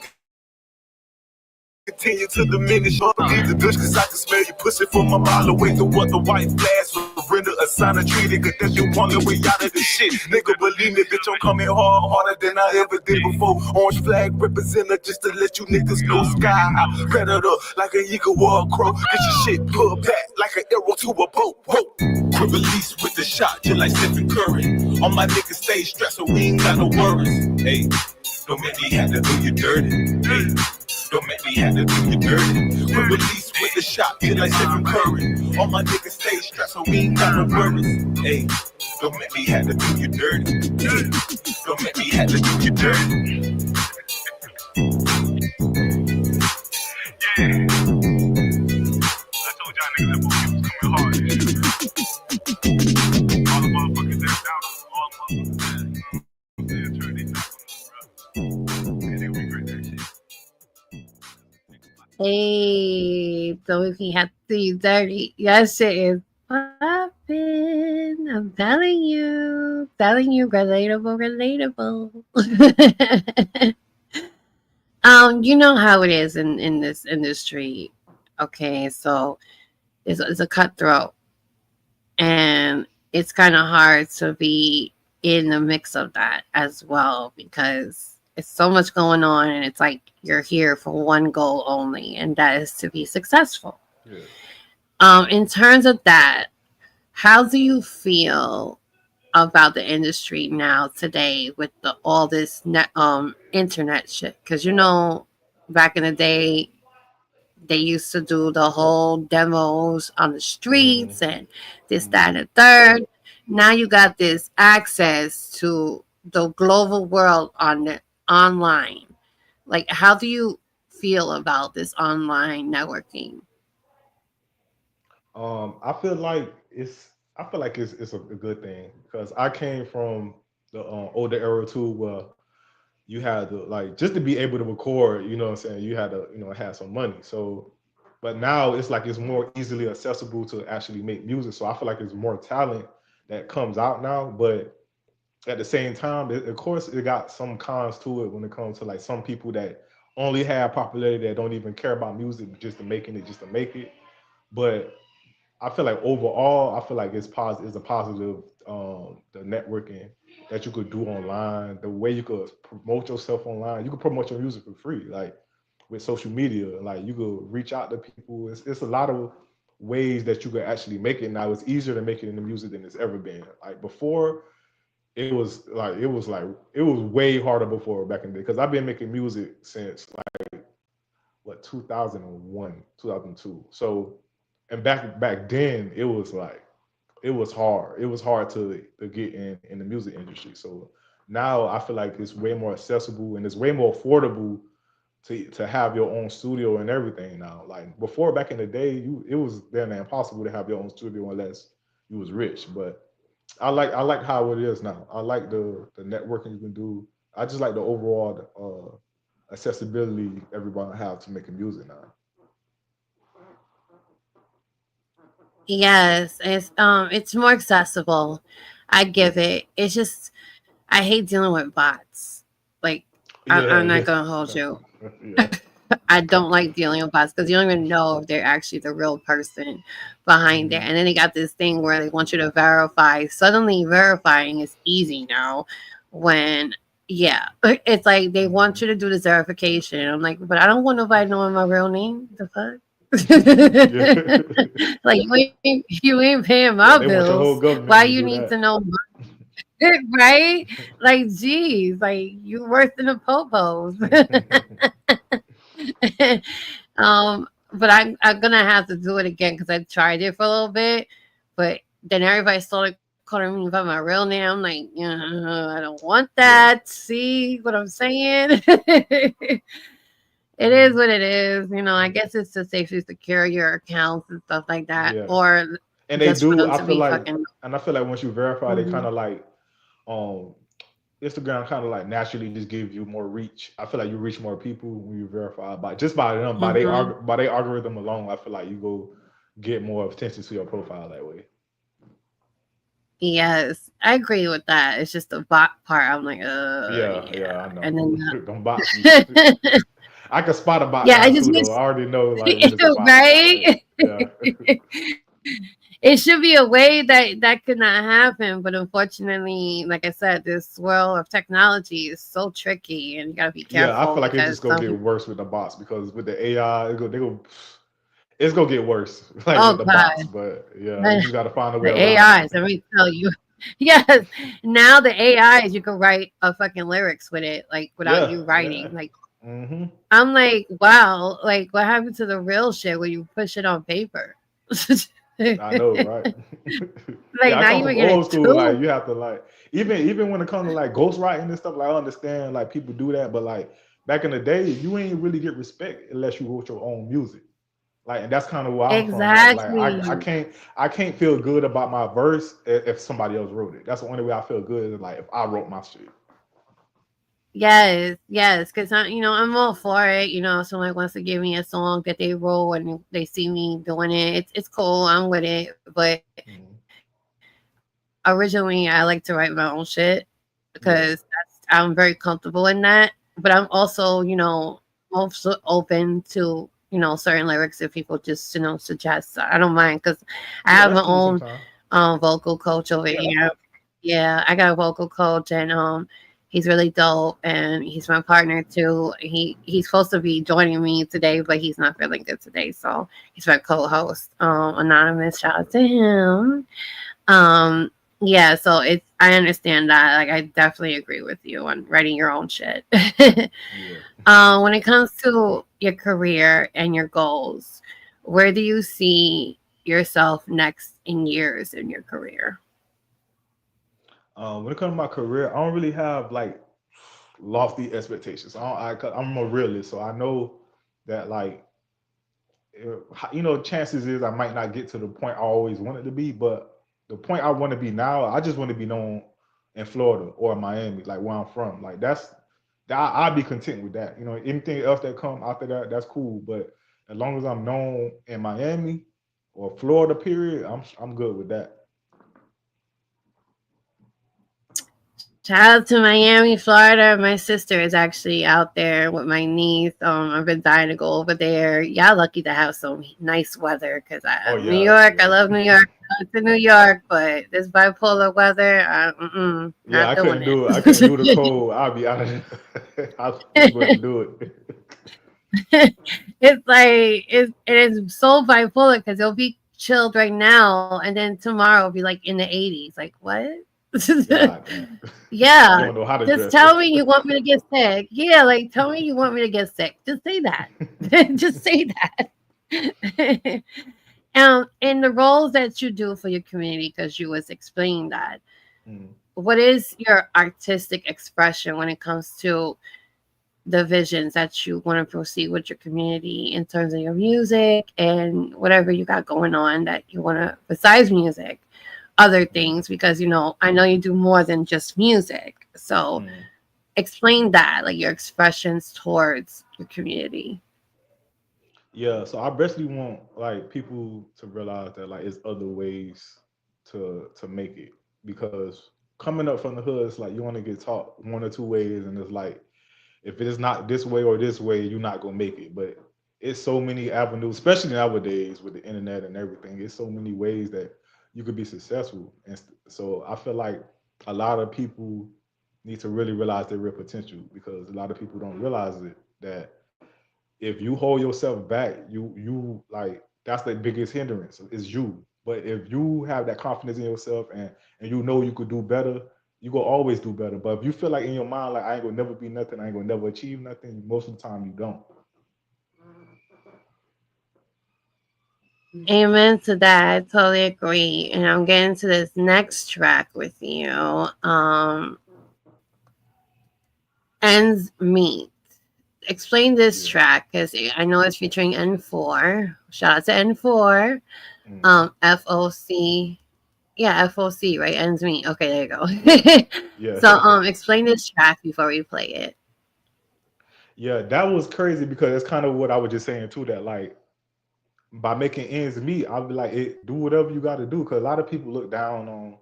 continue to diminish. Don't need the douche cause I can smell you pussy from a mile away. The what the white flash render a sign of treated. Cause that's your one way out of this shit. Nigga, believe me, bitch, I'm coming hard, harder than I ever did before. Orange flag representer just to let you niggas know. Sky high, predator like an eagle or a crow. Get your shit pulled back like an arrow to a boat. Whoa. Quick release with the shot, just like Stephen Curry. All my niggas stay strapped, so we ain't got no worries. Hey, don't make me have to do you dirty. Hey, don't make me have to do you dirty. Quick release with the shot, just like Stephen Curry. All my niggas stay strapped, so we ain't got no worries. Hey, don't make me have to do you dirty. Hey, don't make me have to do you dirty. Yeah. I told y'all niggas that movie was coming hard. All the motherfuckers that doubt us, all the motherfuckers that turn their back on us, bro. And they regret that shit. Hey, so if he had to do you dirty, that shit is popping. I'm telling you, relatable. You know how it is in this industry. Okay, so it's a cutthroat. and it's kind of hard to be in the mix of that as well because it's so much going on, and it's like you're here for one goal only, and that is to be successful. Yeah. In terms of that, how do you feel about the industry now today with all this internet shit? Because back in the day, they used to do the whole demos on the Mm-hmm. streets and this, Mm-hmm. that, and the third. Now you got this access to the global world online. Like, how do you feel about this online networking? I feel like it's a good thing because I came from the older era too, where you had to like just to be able to record. You know what I'm saying? You had to have some money. So, but now it's like it's more easily accessible to actually make music. So I feel like there's more talent that comes out now, but at the same time, of course, it got some cons to it when it comes to like some people that only have popularity that don't even care about music just to making it just to make it. But I feel like overall, I feel like it's positive. It's a positive. The networking that you could do online, the way you could promote yourself online, you could promote your music for free, like with social media. Like you could reach out to people. It's a lot of ways that you could actually make it now. It's easier to make it in the music than it's ever been. Like before, it was way harder before back in the day because I've been making music since like what 2001, 2002. So and back then it was hard. It was hard to get in the music industry. So now I feel like it's way more accessible and it's way more affordable to have your own studio and everything now. Like before back in the day, it was damn impossible to have your own studio unless you was rich. But I like how it is now. I like the networking you can do. I just like the overall accessibility everybody have to making music now. Yes, it's more accessible. I give it. It's just I hate dealing with bots. Like Yeah, I'm not yeah, gonna hold you. yeah. I don't like dealing with bots because you don't even know if they're actually the real person behind it. Hmm. And then they got this thing where they want you to verify. Suddenly, verifying is easy now. When yeah, it's like they want Hmm. you to do this verification. I'm like, but I don't want nobody knowing my real name. The fuck. Yeah, Like you ain't paying my yeah. They want your whole bills. Why government to you do need to that. know right? Like, geez, like you worse than the popos. But I'm gonna have to do it again because I tried it for a little bit, but then everybody started calling me by my real name. I'm like, yeah, I don't want Yeah. that. See what I'm saying? It is Hmm. what it is. I guess it's to safely secure your accounts and stuff like that, Yeah. or And they just for do. them to be fucking. I feel like once you verify, they kind Mhm. of like um Instagram kind of like naturally just give you more reach. I feel like you reach more people when you verify by just by them Mhm. by their algorithm alone. I feel like you go get more attention to your profile that way. Yes, I agree with that. It's just the bot part. I'm like, Yeah, yeah, yeah, I know. and then Them bots be. I can spot a bot yeah, now I just too, though. wish I already know like when it's a bot. Like, right. yeah, It should be a way that could not happen, but unfortunately, like I said, this world of technology is so tricky, and you gotta be yeah. I careful feel like it because just gonna some get people. worse with the bots because with the AI, it's gonna get worse like Oh with the bots. God, But yeah, you the just got to find a way the around AIs. it. Let me tell you. Yes, now the AIs, you can write a fucking lyrics with it, like without Yeah, you yeah. writing. Like Hmm. I'm like, wow, like what happened to the real shit when you push it on paper? I know, right? Like Yeah, I now come you from making old it school. Like too you have to like even when it comes to like ghostwriting and stuff. Like I understand like people do that, but like back in the day, you ain't really get respect unless you wrote your own music. Like, and that's kind of where I'm from. exactly. I can't feel good about my verse if somebody else wrote it. That's the only way I feel good is like if I wrote my shit. Yes, yes, because I'm all for it. Someone wants to give me a song that they wrote and they see me doing it. It's cool. I'm with it. But Mhm. originally, I like to write my own shit because Yeah, I'm very comfortable in that. But I'm also open to certain lyrics if people just suggest. I don't mind because I yeah, have that's my cool own sometimes. vocal coach over Yeah. here. Yeah, I got a vocal coach, and he's really dope, and he's my partner too. He's supposed to be joining me today, but he's not feeling good today, so he's my co-host. Anonymous, shout out to him. Um, yeah, so it's I understand that. Like, I definitely agree with you on writing your own shit. Yeah. When it comes to your career and your goals, where do you see yourself next in years in your career? When it comes to my career, I don't really have like lofty expectations. I'm a realist, so I know that like chances is I might not get to the point I always wanted to be, but the point I want to be now, I just want to be known in Florida or Miami, like where I'm from. Like I'd be content with that. Anything else that come after that, that's cool. But as long as I'm known in Miami or Florida, period, I'm good with that. Shout out to Miami, Florida. My sister is actually out there with my niece. I've been dying to go over there. Y'all lucky to have some nice weather because Oh New yeah, York, I yeah. love New York. I went to New York, but this bipolar weather, Yeah, not I doing couldn't it. do it. I couldn't do the cold. I'll be out of there. I wouldn't do it. It's like it is so bipolar because it'll be chilled right now, and then tomorrow it'll be like in the 80s. Like what? God damn. You Yeah, don't know how to just dress. tell me you want me to get sick. Yeah, like tell me you want me to get sick. Just say that. Just say that. In the roles that you do for your community, because you was explaining that, Mm. what is your artistic expression when it comes to the visions that you want to proceed with your community in terms of your music and whatever you got going on that you want to, besides music, other Mm. things, because I know you do more than just music. So Mm. explain that, like your expressions towards your community. Yeah, so I basically want like people to realize that like it's other ways to make it, because coming up from the hood, it's like you want to get taught one or two ways, and it's like if it is not this way or this way, you're not gonna make it. But it's so many avenues, especially nowadays with the internet and everything. It's so many ways that you could be successful, and so I feel like a lot of people need to really realize their real potential, because a lot of people don't realize it that if you hold yourself back, you like that's the biggest hindrance is you. But if you have that confidence in yourself and you know you could do better, you go always do better. But if you feel like in your mind like I ain't gonna never be nothing, I ain't gonna never achieve nothing, most of the time you don't. Amen to that. I totally agree. And I'm getting to this next track with you. Ends Meet. Explain this Yeah. track because I know it's featuring N4. Shout out to N4. Mm. FOC. Yeah, FOC, right? Ends Meet. Okay, there you go. Yeah. So explain this track before we play it. Yeah, that was crazy because that's kind of what I was just saying too. That like by making ends meet, I'll be like, do whatever you got to do. Because a lot of people look down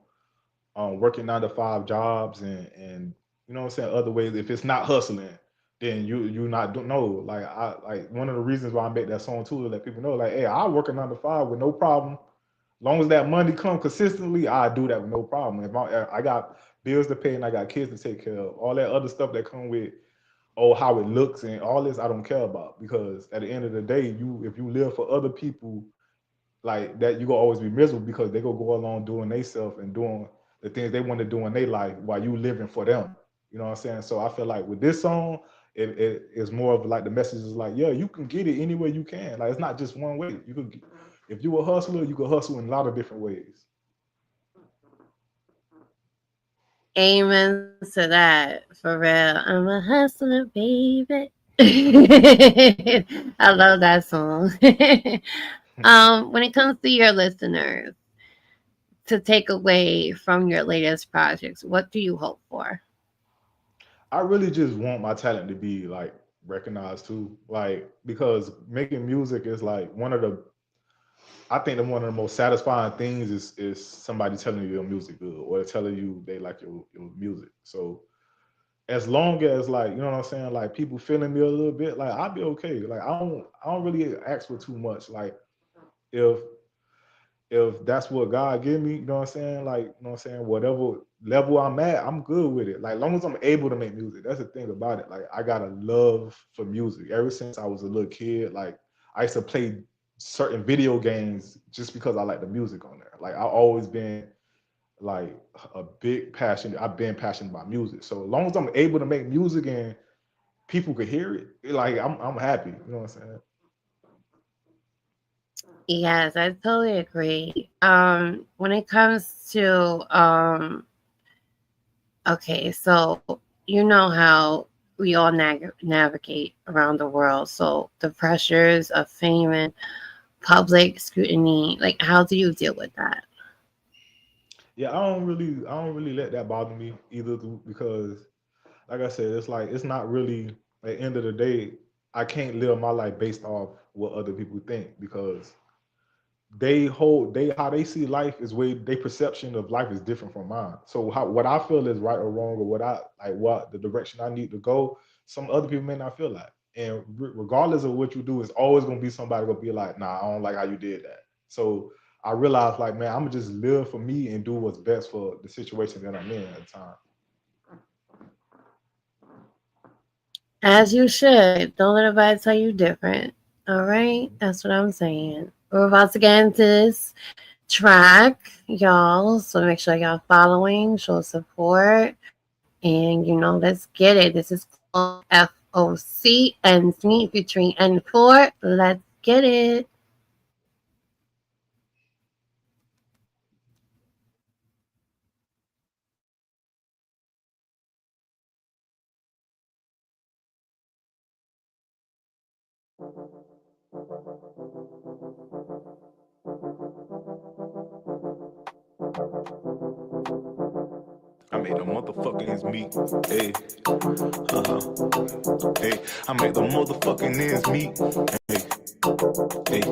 on working 9 to 5 jobs and you know what I'm saying, other ways. If it's not hustling, then you not don't know. Like I like one of the reasons why I make that song too to let people know, like, hey, I work a 9 to 5 with no problem. Long as that money come consistently, I do that with no problem. If I got bills to pay and I got kids to take care of, all that other stuff that come with how it looks and all this, I don't care about, because at the end of the day, you if you live for other people like that, you gonna always be miserable because they gonna go along doing they self and doing the things they want to do in their life while you living for them. You know what I'm saying? So I feel like with this song, it is more of like the message is like, yeah, you can get it any way you can. Like it's not just one way. You could, if you a hustler, you can hustle in a lot of different ways. Amen to that. For real. I'm a hustler, baby. I love that song. When it comes to your listeners, to take away from your latest projects, what do you hope for? I really just want my talent to be like recognized too, like because making music is like one of the I think that one of the most satisfying things is somebody telling you your music good or telling you they like your music. So as long as like you know what I'm saying, like people feeling me a little bit, like I'll be okay. Like I don't really ask for too much. Like if if that's what God give me, you know what I'm saying? Like, you know what I'm saying? Whatever level I'm at, I'm good with it. Like, long as I'm able to make music, that's the thing about it. Like, I got a love for music. Ever since I was a little kid, like, I used to play certain video games just because I like the music on there. Like, I've always been like a big passion. I've been passionate about music. So as long as I'm able to make music and people could hear it, like, I'm happy. You know what I'm saying? Yes, I totally agree. When it comes to okay, so you know how we all navigate around the world. So the pressures of fame and public scrutiny, like how do you deal with that? Yeah, I don't really let that bother me either because like I said, it's like it's not really at the end of the day, I can't live my life based off what other people think because they how they see life is way their perception of life is different from mine. So what I feel is right or wrong or what I like what the direction I need to go, some other people may not feel like. And regardless of what you do, it's always gonna be somebody gonna be like, nah, I don't like how you did that. So I realized like, man, I'm gonna just live for me and do what's best for the situation that I'm in at the time. As you should. Don't let nobody tell you different. All right? That's what I'm saying. We're about to get into this track, y'all. So make sure y'all following, show support, and let's get it. This is called FOC and me featuring N4. Let's get it. I made the motherfucking ends meet. Hey, hey, I made the motherfucking ends meet. Hey,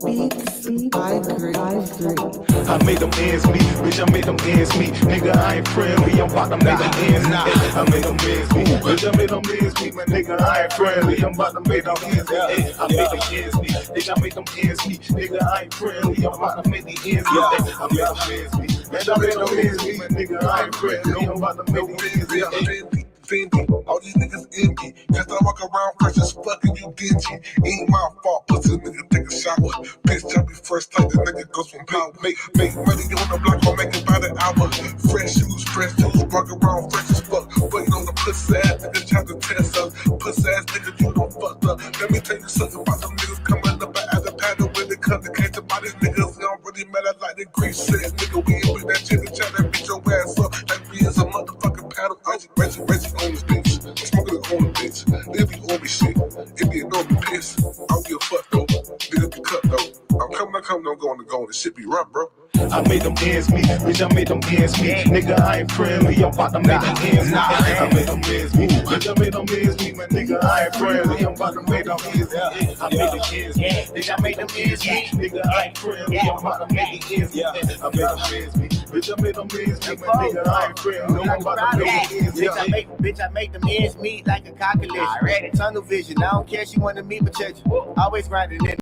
Beats, I agree. I made them ends meet, bitch. I made them ends meet, nigga. I ain't friendly. I'm about to make them ends meet. I made them ends meet, bitch. I made them ends meet, my nigga. I ain't friendly. I'm about to make them ends meet. I made them ends meet, bitch. I made them ends meet, nigga. I ain't friendly. I'm about to make the ends meet. I made them ends meet, bitch. I made them ends meet, my nigga. I ain't friendly. I'm about to make the ends meet. All these niggas envy. Cause I walk around fresh as fuck and you dingy. Ain't my fault, pussy nigga take a shower. Bitch, tell me first time the nigga goes from power. Make money on the block, I'll make it by the hour. Fresh shoes, walk around fresh as fuck. Waiting on the pussy ass nigga trying to test us. Pussy ass nigga, you don't fucked up. Let me tell you something about them niggas coming up as a pattern when it comes to case about these niggas. They don't really matter like the Greef said. Nigga, we ain't with that shit and try to beat your ass up. Like we is a motherfucking paddle. Racing on this bitch. I'm smoking it on the bitch. Nigga be on me shit. It be an on me piss. I don't give a fuck though. Nigga be cut though. I'm coming, I'm going. This shit be rough, bro. I made them ends meet, bitch. I made them ends meet, nigga. I ain't friendly. I'm about to make them ends meet. I made them ends meet, bitch. I made them ends meet, my nigga. I ain't friendly. I'm about to make them ends meet. I made them ends meet, bitch. I made them ends meet, nigga. I ain't friendly. I'm about to make the ends meet. I made them ends meet, bitch. I made them ends meet, my nigga. I ain't friendly. I'm about to make the ends meet. Bitch, I make them ends meet like a calculation. Tunnel vision. I don't care. She wanted me protect you. Always grinding in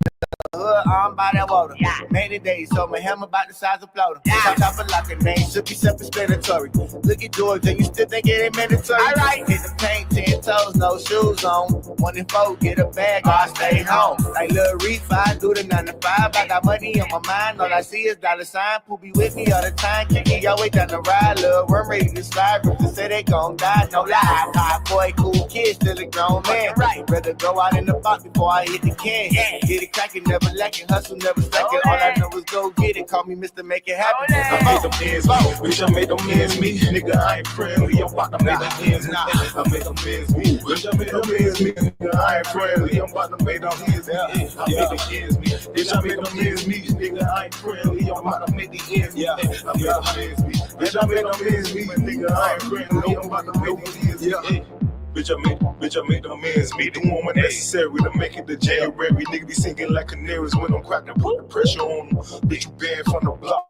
hood, I'm by that water. Made a day, so my hammer about the size of floater. On top of like a name, should be self-explanatory. Look at Georgia, you still think it ain't mandatory? Alright, hit the paint, 10 toes, no shoes on. 1 and 4, get a bag, or I stay home. Like Lil Greef, I do the 9 to 5. I got money on my mind, all I see is dollar sign. Pooh be with me all the time, kick it your way down the ride. Lil' run ready to slide, Rooster say they gon' die, no lie. Hot boy, cool kid, still a grown man. Rather go out in the box before I hit the can. Get it crackin', never lacking, hustle never slacking. All I know is go get it. Call me Mr. Make It Happen. I made them ends meet, bitch. I made them ends meet, nigga. I ain't friendly. I'm about to make them ends meet. I made them ends meet, bitch. I made them ends meet, nigga. I ain't friendly. I'm about to make them ends meet. I made them ends meet, bitch. I made them ends meet, nigga. I ain't friendly. I'm about to make the ends meet. I made them ends meet, bitch. I made them ends meet, nigga. I ain't friendly. I'm about to make the ends meet. Bitch, I made them ends meet. The woman necessary to make it to January. Nigga be singing like canaries when I'm cracking, put the pressure on them. Bitch, you banned from the block.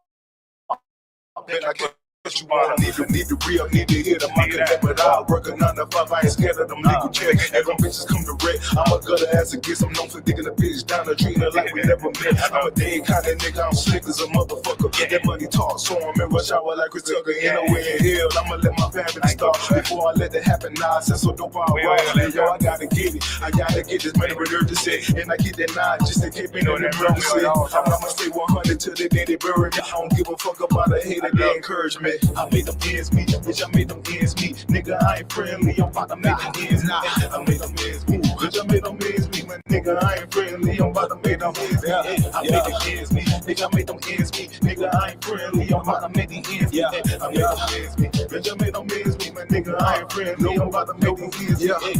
Bet I get you want. Need the real, need to hear the market that, but I'll work a 9 to 5. I ain't scared of them nigga checks. And them bitches come direct. I'm a gutter as it gets. I'm known for digging a bitch down the treat her like we never met. I'm a dead kind of nigga. I'm slick as a motherfucker. That money talk, so I'm in rush hour like Chris Tucker. Ain't no way in hell. I'ma let my family start before I let that happen. Nah, I said so dope. I'll roll. Yo, I gotta get it. I gotta get this money with urgency. And I get that nine just to keep it on the emergency. I'ma stay 100 till the day they bury me. I don't give a fuck about a hater, they encourage me. I made them ends meet, bitch, I made them ends meet. Nigga, I ain't friendly, I'm about to make them ends meet. I made them ends meet, bitch, I made them ends meet. My nigga, I ain't friendly, I'm about to make them ends meet. I made them ends meet, bitch, I made them ends meet. Nigga, I ain't friendly, I'm about to make the ends meet. I made them ends meet, bitch, I made them ends meet. My nigga, I ain't friendly, I'm about to make them ends meet.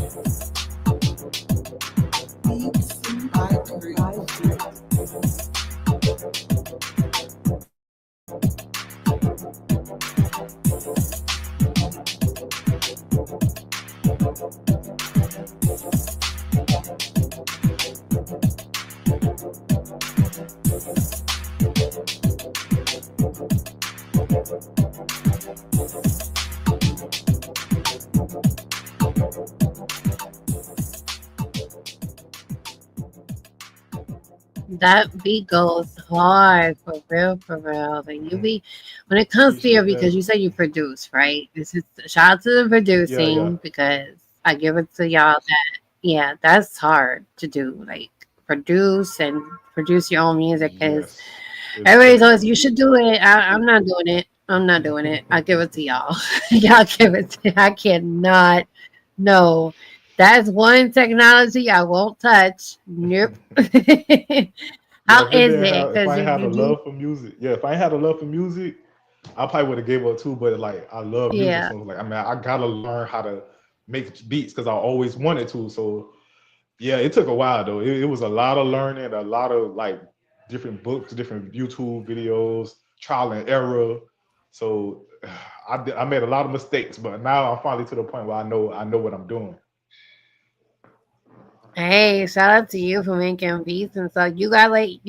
That beat goes hard for real, for real. Like you be when it comes to your Appreciate because that. you said you produce, right? This is shout out to the Yeah, yeah. producing because I give it to y'all that yeah, that's hard to do. Like produce and produce your own music because Yes. It's everybody's very always you hard. should do it. I'm not doing it. I'm not doing it. I give it to y'all. Y'all give it to I cannot no. That's one technology I won't touch. Nope. Yeah, How if it is didn't it? have, if Because I ain't if had you a do, love for music, yeah, if I ain't had a love for music, I probably would have gave up too. But like, I love music, yeah. so like, I mean, I gotta learn how to make beats because I always wanted to. So yeah, it took a while though. It was a lot of learning, a lot of like different books, different YouTube videos, trial and error. So I made a lot of mistakes, but now I'm finally to the point where I know what I'm doing. Hey, shout out to you for making beats and stuff. You got like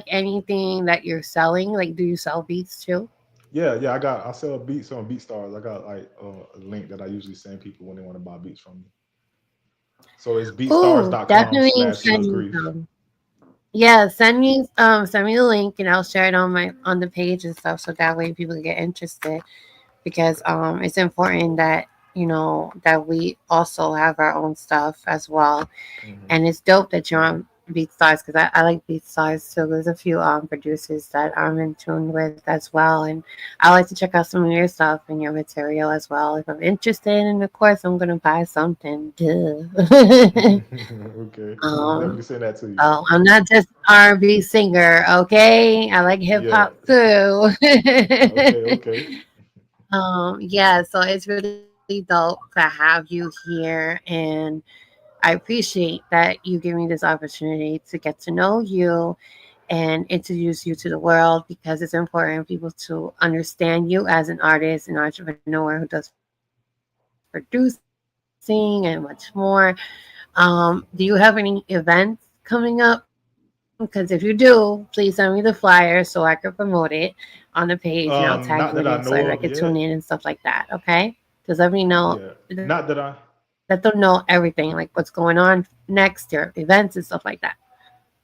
anything that you're selling? Like, do you sell beats too? Yeah, yeah, I sell beats on BeatStars. I got like a link that I usually send people when they want to buy beats from me. So it's Ooh, beatstars.com definitely slash send Lil me Grief. some. Yeah, send me the link and I'll share it on the page and stuff so that way people can get interested because it's important that that we also have our own stuff as well. Hmm. And it's dope that you're on BeatStars because I like BeatStars too. There's a few producers that I'm in tune with as well, and I like to check out some of your stuff and your material as well. If I'm interested, and of course I'm gonna buy something. Duh. Okay, I'm um, definitely send that to you. so I'm not just R&B singer, okay? I like hip Yeah. hop too. Okay, okay. Yeah, so it's really dope to have you here, and I appreciate that you give me this opportunity to get to know you and introduce you to the world because it's important for people to understand you as an artist, an entrepreneur who does producing and much more. Do you have any events coming up? Because if you do, please send me the flyer so I can promote it on the page and I'll tag you in it so everybody can tune in Not and that stuff I like know that. of yet. Okay? Just let me know. Yeah. Not that I Let them know everything, like what's going on next, your events and stuff like that.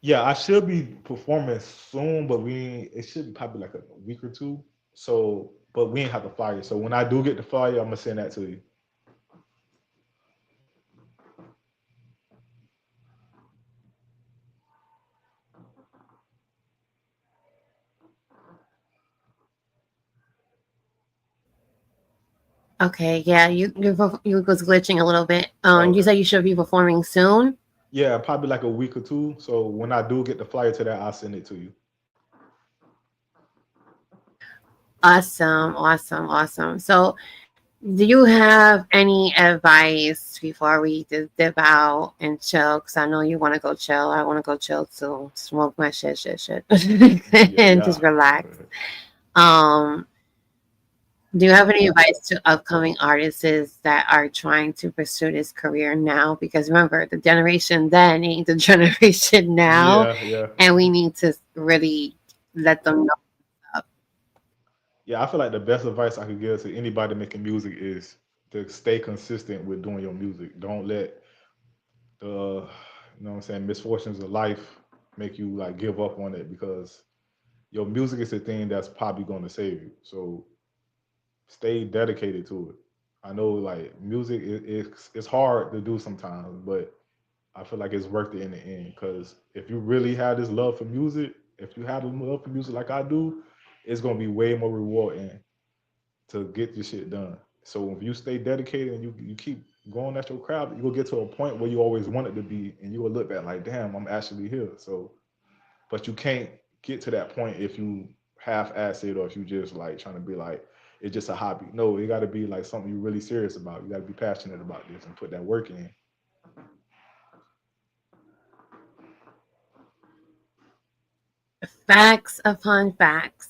Yeah, I should be performing soon, but it should be probably like a week or two. So but we ain't have the flyer. So when I do get the flyer, I'm gonna send that to you. Okay, yeah, you was glitching a little bit. You Okay. said you should be performing soon. Yeah, probably like a week or two. So when I do get the flyer to that, I'll send it to you. Awesome, awesome, awesome. So, do you have any advice before we just dip out and chill? Because I know you want to go chill. I want to go chill too. Smoke my shit, Yeah, and yeah. just relax. Um, do you have any advice to upcoming artists that are trying to pursue this career now? Because remember, the generation then ain't the generation now, Yeah, yeah. and we need to really let them know. Yeah, I feel like the best advice I could give to anybody making music is to stay consistent with doing your music. Don't let the what I'm saying misfortunes of life make you like give up on it, because your music is the thing that's probably going to save you. So stay dedicated to it. I know like music it's hard to do sometimes, but I feel like it's worth it in the end, because if you really have this love for music, if you have the love for music like I do, it's gonna be way more rewarding to get this shit done. So if you stay dedicated and you keep going at your craft, you will get to a point where you always wanted to be, and you will look back like, damn, I'm actually here. So, but you can't get to that point if you half-ass it, or if you just like trying to be like it's just a hobby. No, it got to be like something you're really serious about. You got to be passionate about this and put that work in. Facts upon facts.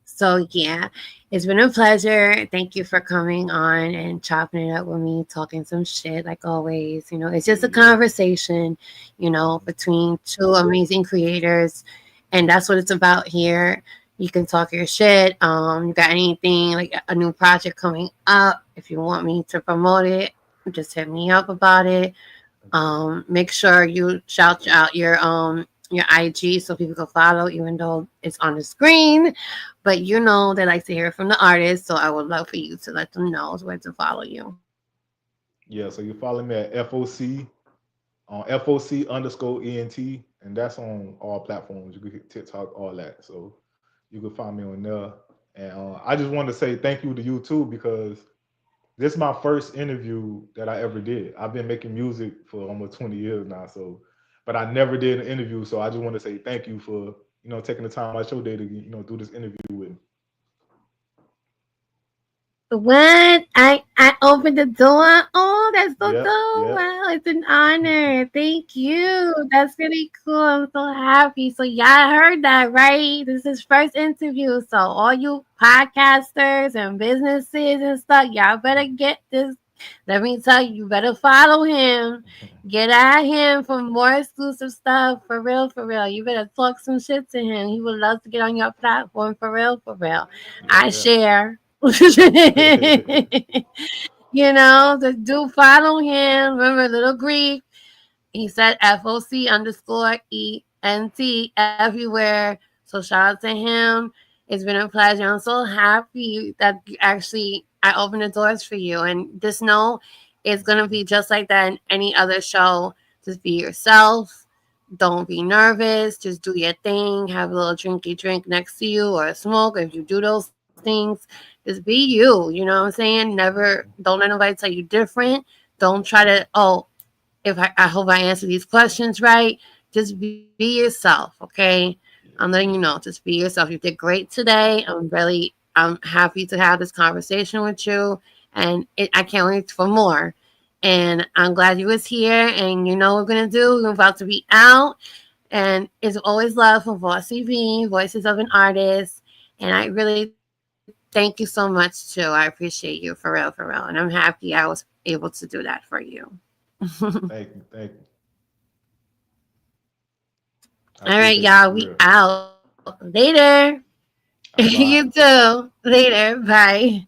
So yeah, it's been a pleasure. Thank you for coming on and chopping it up with me, talking some shit like always. It's Yeah, just a yeah. conversation, between two amazing creators, and that's what it's about here. You can talk your shit. You got anything like a new project coming up? If you want me to promote it, just hit me up about it. Okay. Make sure you shout out your IG so people can follow, even though it's on the screen. But they like to hear from the artist, so I would love for you to let them know where to follow you. Yeah, so you follow me at FOC on FOC underscore ENT, and that's on all platforms. You can get TikTok, all that. So you can find me on there. And I just wanted to say thank you to you too, because this is my first interview that I ever did. I've been making music for almost 20 years now, so but I never did an interview. So I just want to say thank you for taking the time out your day to do this interview with me. What? I opened the door. Oh, that's so Yep, dope. yep. Wow, it's an honor. Thank you. That's really cool. I'm so happy. So y'all heard that, right? This is first interview. So all you podcasters and businesses and stuff, y'all better get this. Let me tell you, you better follow him. Get at him for more exclusive stuff. For real, for real. You better talk some shit to him. He would love to get on your platform. For real, for real. Yeah, I yeah. share. Just do follow him. Remember, Little Greef. He said FOC_ENT everywhere. So shout out to him. It's been a pleasure. I'm so happy that you actually I opened the doors for you. And just know it's gonna be just like that in any other show. Just be yourself. Don't be nervous. Just do your thing. Have a little drinky drink next to you or a smoke. If you do those things, just be you. You know what I'm saying? Never don't let nobody tell you different. Don't try to, if I hope I answer these questions right. Just be yourself, okay? I'm letting you know. Just be yourself. You did great today. I'm happy to have this conversation with you, and I can't wait for more. And I'm glad you was here. And you know what we're gonna do? We're about to be out, and it's always love from Voice V, Voices of an Artist. And I really thank you so much too. I appreciate you for real, for real. And I'm happy I was able to do that for you. Thank you, thank you. I All right, appreciate you y'all. for We real. out. Later. All right, You bye. too. Later. Bye.